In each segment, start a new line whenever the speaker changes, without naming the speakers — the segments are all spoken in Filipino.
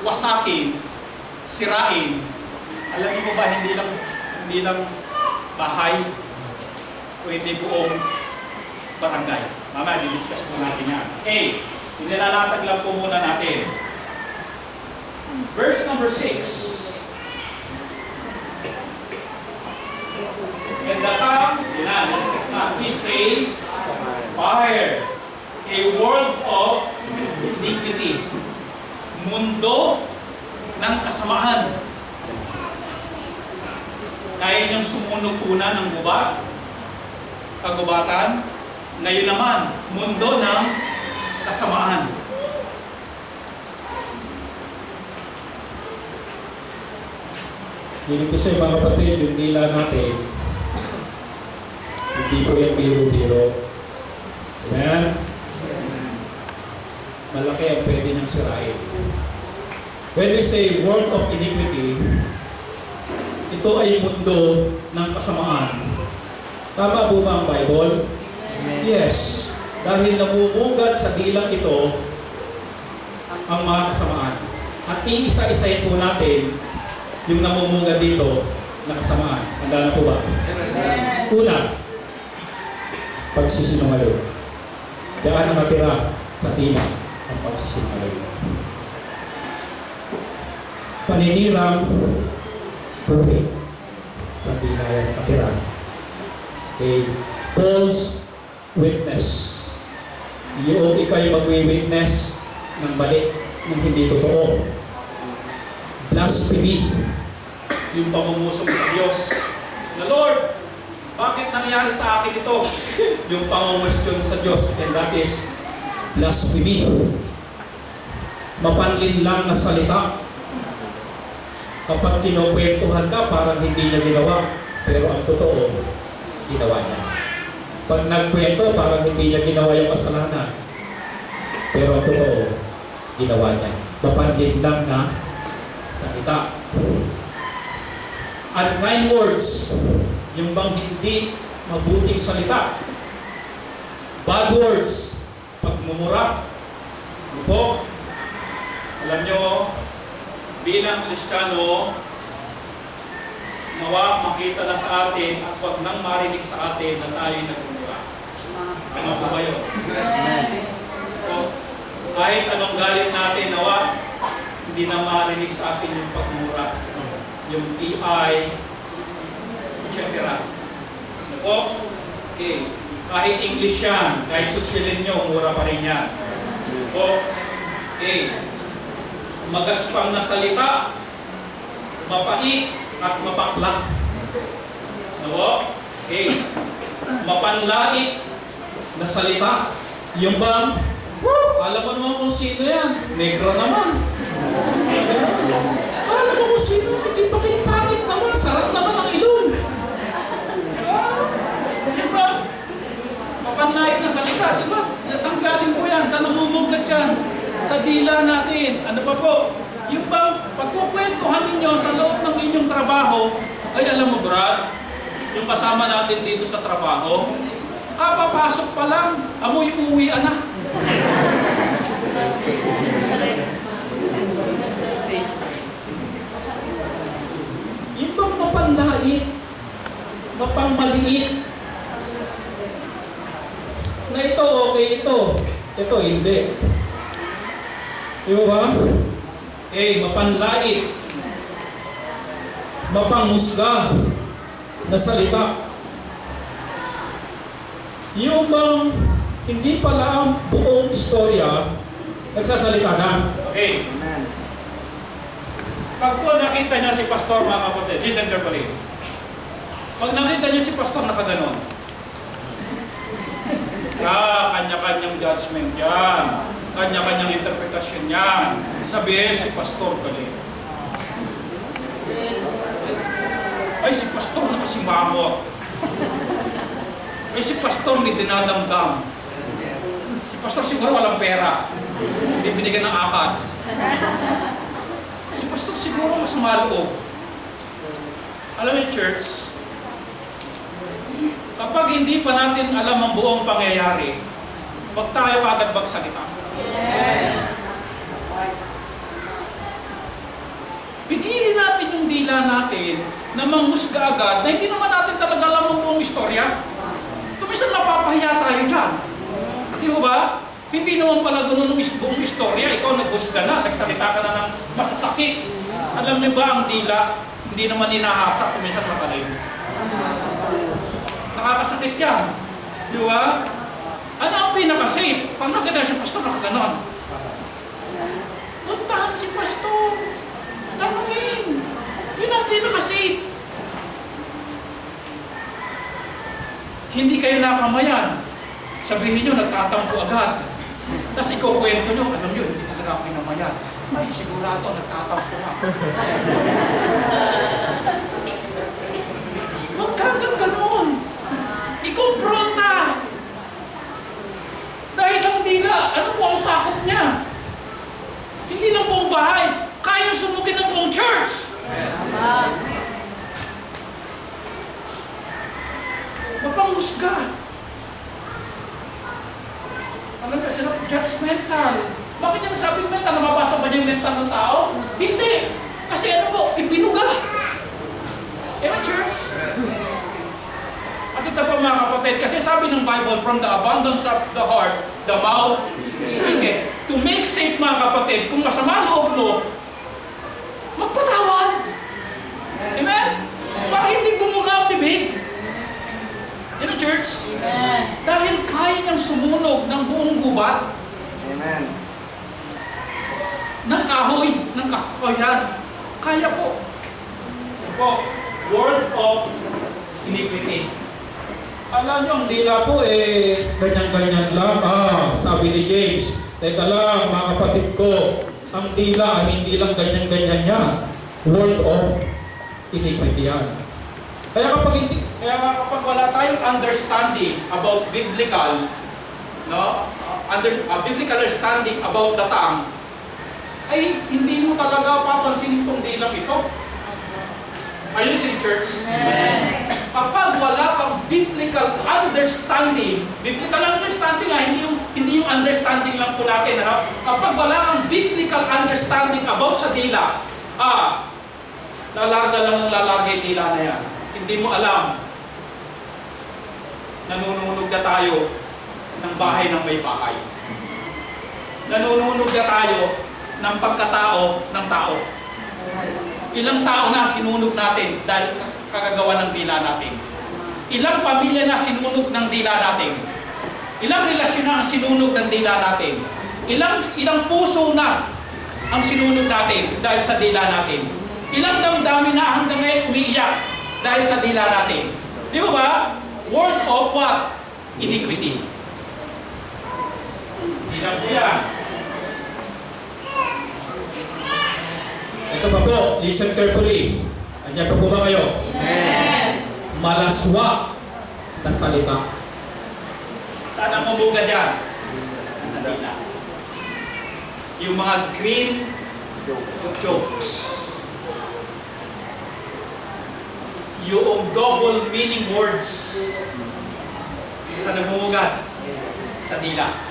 wasakin, sirain. Alam niyo po ba, hindi lang bahay, pwede buong barangay. Mamaya, di-discuss po natin yan. Okay, inilalatag lang po muna natin. Verse number 6. And the tongue, discuss na, is a fire, a world of iniquity. Mundo ng kasamaan. Kaya niyang sumunog una ng gubat, kagubatan. Ngayon naman, mundo ng kasamaan.
Hindi ko sa mga kapatid, yung nila natin, hindi po yung biro-biro. Amen? Malaki ang pwede niyang sirain. When we say world of iniquity, ito ay mundo ng kasamaan. Tama po ba ang Bible? Amen. Yes. Dahil namumugad sa dilang ito ang mga kasamaan. At iisa-isayin po natin yung namumugad dito na kasamaan. Handa na po ba? Amen. Una, pagsisinungaling. Diyan nakatira sa tima ang pagsisinungaling. Paninirang puri sa dinaya nakatira. Okay. False witness. Yung ikay magwi-witness ng balik ng hindi totoo. Blasphemy.
Yung pangumusok sa Diyos. Na Lord, bakit nangyari sa akin ito?
Yung pangungustyon sa Diyos, and that is blasphemy. Mapanlin lang na salita. Kapag kinukwentuhan ka, parang hindi niya ginawa. Pero ang totoo, ginawa niya. Pag nagkwento, parang hindi niya ginawa yung kasalanan. Pero ang totoo, ginawa niya. Mapanlin lang na salita. Unkind words, yung bang hindi mabuting salita. Bad words, pagmumura. Ano po?
Alam nyo, bilang Kristiyano, nawa makita na sa atin at huwag nang marinig sa atin na tayo nagmumura. Tama po ba yun? So, kahit anong galit natin, nawa, hindi na marinig sa atin yung pagmura, yung PI, etc. Ano po? Okay. Kahit English yan, kahit susilin nyo, mura pa rin yan. Ano po? Okay. Magaspang na salita, mapait at mapakla. Ano? Okay. Mapanlait na salita. Yung bang, alam mo naman kung sino yan. Negro naman. Alam mo kung sino. Pakit-pakit naman. Sarap naman ang ilon. Diba? Mapanlait na salita. Diba? Saan galing po yan? Saan namumugad yan? Sa dila natin. Ano pa po? Yung bang pagkukwentuhan ninyo sa loob ng inyong trabaho, ay alam mo Brad, yung kasama natin dito sa trabaho, kapapasok pa lang, amoy uwian na. Yung bang mapanlait, mapangmaliit, na ito okay ito hindi. Di ba? Mapanlait, mapangmusga na salita. Yung bang hindi pala ang buong istorya, nagsasalita na. Okay. Pag po nakita niya si Pastor, mga kapatid, listen carefully. Pag nakita niya si Pastor nakaganon, kanya-kanyang judgment yan. Kanya-kanyang interpretasyon yan. Sabihin si Pastor galing. Ay, si Pastor nakasimamot. Ay, si Pastor may dinadamdam. Si Pastor siguro walang pera. Hindi binigyan ng akad. Si Pastor siguro mas maloob. Alam niyo, church, kapag hindi pa natin alam ang buong pangyayari, huwag tayo kagad magsalita.
dila natin na manghusga agad na hindi naman natin talaga alam ang buong istorya. Kuminsan mapapahiya tayo dyan. Di ba? Hindi naman pala ganun ang buong istorya. Ikaw naghusga na, nagsalita ka na ng masasakit. Alam niyo ba ang dila, hindi naman inahasak, kuminsan matalayo. Nakakasakit yan. Di ba? Ano ang pinaka-safe? Pag nakita si pastor, nakaganon. Puntahan si pastor. Tanungin. Yun ang pinaka-safe. Hindi kayo nakamayan. Sabihin nyo, nagtatampo agad. Tapos ikaw kwento nyo, alam nyo, hindi talaga ako pinamayan. Ay, sigurado, nagtatampo ka. Huwag kang ganon. Ikumpronta. Dahil ang dila, ano po ang sakop niya? Hindi ng buong bahay. Kayang sunugin ng buong church. Mapanghusga. Ano ba sila? Judgmental. Bakit yung sabing mental? Nababasa ba niya yung mental ng tao? Hindi. Kasi ano po, ipinuga. Amen, church? At ito po mga kapatid, kasi sabi ng Bible, from the abundance of the heart, the mouth speaketh. To make safe mga kapatid, kung masama loob mo, magpatawad. Amen? Para hindi bumuga ang bibig. Amen, church?
Amen.
Dahil kaya niyang sumunog ng buong gubat.
Amen.
Ng kahoy, ng kakakoyan. Kaya po. Ito po, word of iniquity. Alam niyo, ang dila po ganyan-ganyan lang. Sabi ni James, teka lang mga kapatid ko, ang dila hindi lang ganyan-ganyan niya. Word of iniquity yan. Kaya kapag wala tayong understanding about biblical, biblical understanding about the tongue, ay hindi mo talaga papansinin itong dilang ito. Are you listening, church?
Amen.
Kapag wala kang biblical understanding hindi yung understanding lang po natin, ano? Kapag wala kang biblical understanding about sa dila, lalarga lang ng lalarga yung dila na yan. Hindi mo alam, nanununog na tayo ng bahay ng may bahay. Nanununog na tayo ng pagkatao ng tao. Ilang tao na sinunog natin dahil kagagawa ng dila natin. Ilang pamilya na sinunog ng dila natin. Ilang relasyon na ang sinunog ng dila natin. Ilang puso na ang sinunog natin dahil sa dila natin. Ilang damdamin na hanggang ngayon umiiyak dahil sa dila natin. Di ba? Word of what? Iniquity. Dila po yan. Ito pa po, listen carefully. Andiyan pa po ba kayo?
Amen.
Malaswa na salita. Saan ang mumugad yan? Sa dila. Yung mga green jokes. Yung double meaning words. Saan ang mumugad? Sa dila.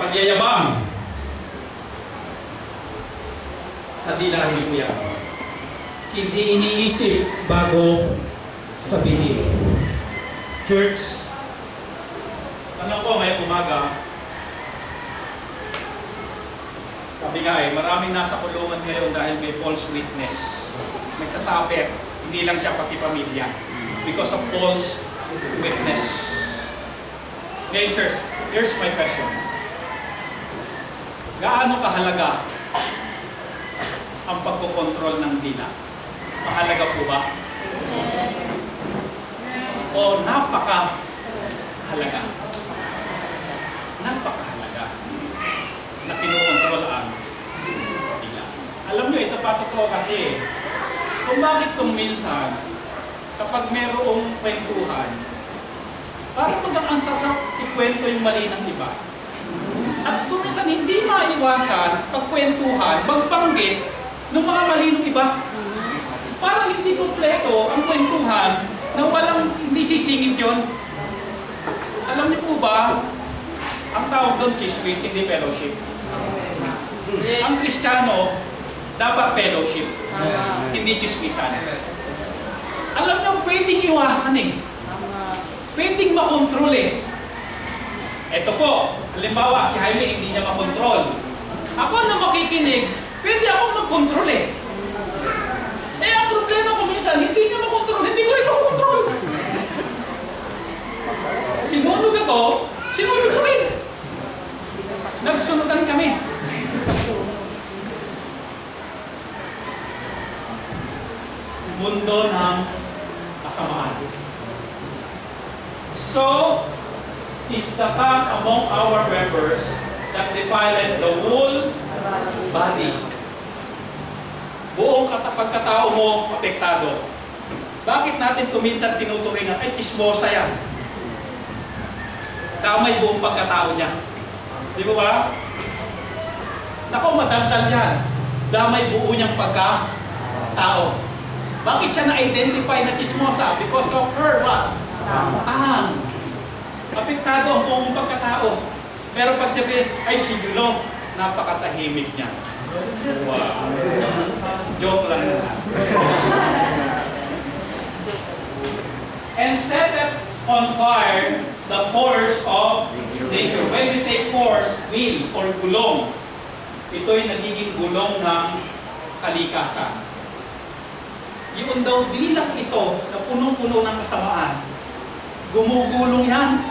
Pagyayabang sa dila rin po yan. Hindi iniisip bago sabihin. Church, tanong ko ngayong umaga, sabi nga maraming nasa kulungan ngayon dahil may false witness. Nagsasabi, hindi lang siya pati pamilya. Because of false witness. Ngayon church, here's my question. Gaano kahalaga ang pagkokontrol ng dila? Mahalaga po ba? O napakahalaga? Napakahalaga na kinokontrol ang dila. Alam nyo, ito pa totoo kasi kung bakit kung minsan kapag merong kwentuhan, parang ang sasap ikwento yung mali ng iba. At kung minsan hindi maiwasan pagkwentuhan, magbanggit ng mga mali ng iba. Parang hindi kompleto ang kwentuhan na walang hindi sisingit yun. Alam niyo po ba,
Ang tawag doon chismis, hindi fellowship. Ang Kristiyano, dapat fellowship, hindi chismisan. Alam niyo, pwedeng iwasan eh. Pwedeng makontrol eh. Ito po, halimbawa, si Jaime hindi niya makontrol. Ako na makikinig, pwede akong magkontrol eh. Eh, ang problema ko minsan, hindi niya makontrol, hindi ko rin makontrol. Sinunog ako, sinunog ko rin. Nagsunugan kami. Mundo ng kasamaan. So, is the pact among our members that defileth the whole body. Buong pagkatao mo apektado. Bakit natin kuminsan tinuturingan? Ay, chismosa yan. Damay buong pagkatao niya. Di ba ba? Naku, madagdal yan. Damay buo niyang pagkatao. Bakit siya na-identify na chismosa? Because of her, what? Apektado ang buong pagkatao. Pero pag sabihin, ay si Julo, napakatahimik niya. Wow. Joke lang na. And set it on fire the force of nature. When we say force, will, or gulong, ito'y nagiging gulong ng kalikasan. Yun daw bilang ito na punong-puno ng kasamaan, gumugulong yan.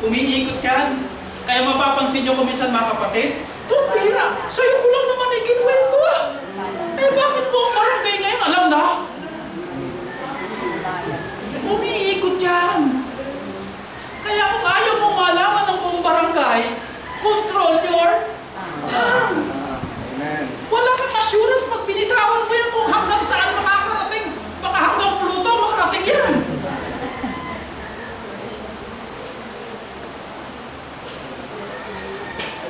Umiikot yan. Kaya mapapansin nyo kuminsan mga kapatid, pira, sa'yo ko lang naman ikinuwento ah. Eh bakit mo ang barangay ngayon? Alam na. Umiikot yan. Kaya kung ayaw mong malaman ng buong barangay, control your tongue. Wala kang assurance pag binitawan mo yan kung hanggang saan makakarating. Baka hanggang Pluto makarating yan.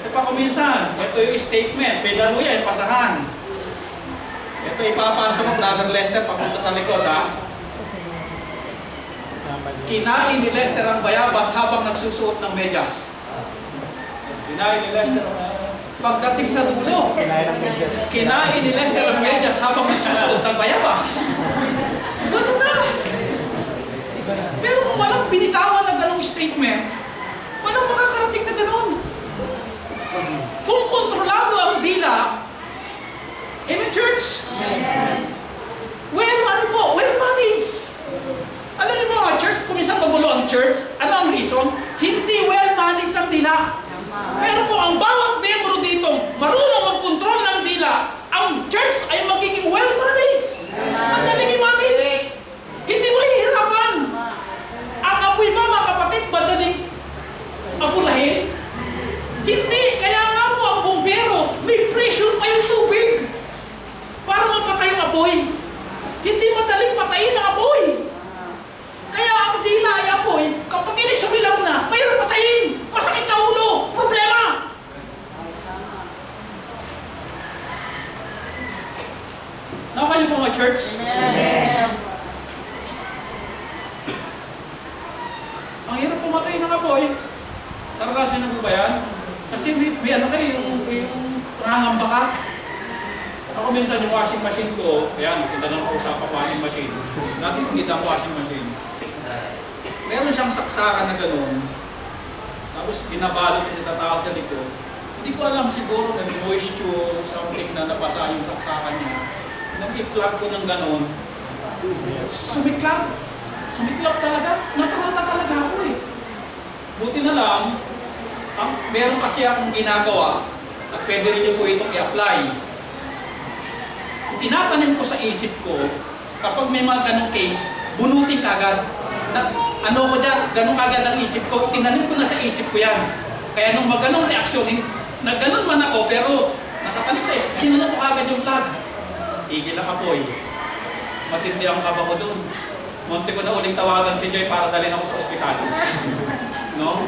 Ito pa kuminsan, ito yung statement, may dalo yan, pasahan. Ito ipapasa mo, Brother Lester, papunta sa likod ha. Kinain ni Lester ang bayabas habang nagsusuot ng medyas. Kinain ni Lester ang pagdating sa dulo. Kinain ni Lester ang medyas habang nagsusuot ng bayabas. Ganun na. Pero kung walang binitawan na ganong statement, walang makakarating na ganon. Kung kontrolado ang dila, Amen, church? Well, ano po? Well managed. Alam niyo mga church, kung isang magulo ang church, ano ang reason? Hindi well managed ang dila. Pero kung ang bawat membro dito marunong mag-control ng dila, ang church ay magiging well managed. Madaling i-manage. Hindi mahihirapan. Ang apoy ba mga kapatid, madaling apulahin? Hindi. Kaya nga po ang bumbero, may pressure pa yung tubig para mapatay ang apoy. Hindi madaling patayin ang apoy. Kaya ang dila ay apoy, kapag inisumilap na, mayroon patayin. Masakit sa ulo. Problema. Nakakayo po mga church?
Amen.
Ang hirap pumatay ng apoy. Naranasan na po ba yan? Kasi may ano kayo, yung nangangamba ka. Ako minsan yung washing machine ko, ayan, kita lang ako sa washing machine. Lagi kong kita ang washing machine. Meron siyang saksakan na gano'n. Tapos binabalot kasi tataas sa likod. Hindi ko alam, siguro may moisture, something na nabasa yung saksakan niya. Nung i-plug ko ng gano'n, sumiklap. Sumiklap talaga. Natarata talaga ako eh. Buti na lang, meron kasi akong ginagawa at pwede rin niyo po itong i-apply. Tinatanim ko sa isip ko, kapag may mga ganong case, bunutin kagad. Ano ko dyan, ganun kagad ang isip ko, tinanim ko na sa isip ko yan. Kaya nung maganong reaksyon, nagganon man ako, pero nakatanim sa isip, kinanan ko kagad yung plug. Tigil ang apoy. Matindi ang kaba ko doon. Munti ko na uling tawagan si Joy para dalhin ako sa ospital. No?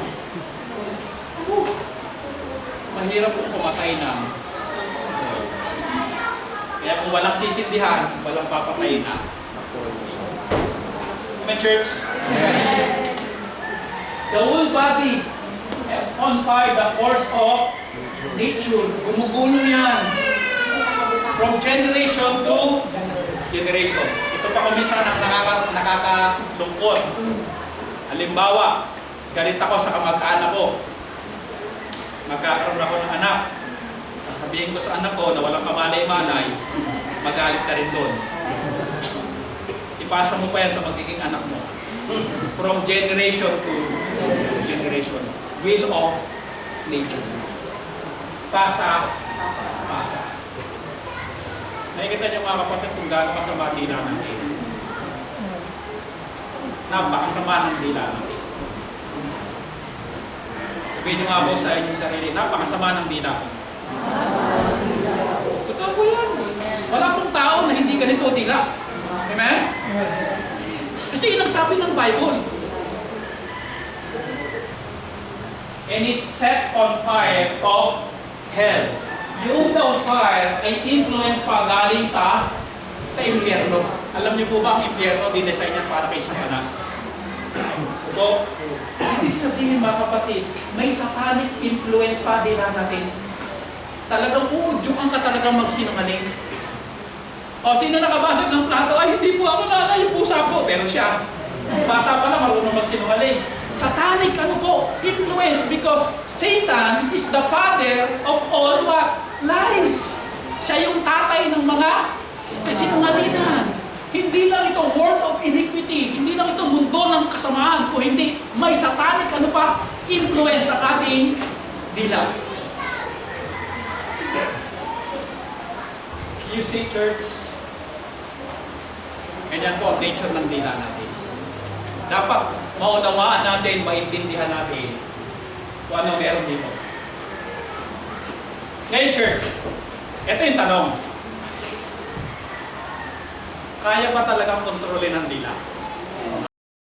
Mahirap kung pumatay na. Kaya kung walang sisindihan, walang papatay na. Amen, church? The whole body on fire the course of nature. Gumugulong yan. From generation to generation. Ito pa kung minsan ang nakakalungkot. Halimbawa, galit ako sa kamag-anak ko. Magkakaroon ako ng anak. Sabihin ko sa anak ko na walang kamalay-malay, magalit ka rin doon. Ipasa mo pa yan sa magiging anak mo. From generation to generation. Will of nature. Pasa. Nakikita niyo mga kapatid kung gaano kasama ang dila natin. Napakasama ng dila natin. Sabihin niyo nga po sa inyong sarili, napakasama ng dila ko. Totoo po yan. Wala pong tao na hindi ganito dila. Amen? Kasi yun ang sabi ng Bible. And it set on fire of hell. Yung daw fire ay influence pa galing sa impyerno. Alam niyo po ba ang impyerno dinesign niya para kay Satanas? So, ibig sabihin mga kapatid, may satanic influence pa din natin. Talagang uudyukan ka talagang magsinungaling. O sino nakabasag ng plato? Ay hindi po ako nanay, yung pusa po. Pero siya, bata pa lang marunong magsinungaling. Satanic ano po? Influence because Satan is the father of all what? Lies. Siya yung tatay ng mga kasinungalingan. Hindi lang ito world of iniquity, hindi lang ito mundo ng kasamaan, kung hindi may satanic ano pa, influence sa ating dila. You see, church, ganyan po ang nature ng dila natin. Dapat maunawaan natin, maintindihan natin kung ano meron dito. Ngayon, church, ito yung tanong. Kaya ba talagang kontrolin ang dila?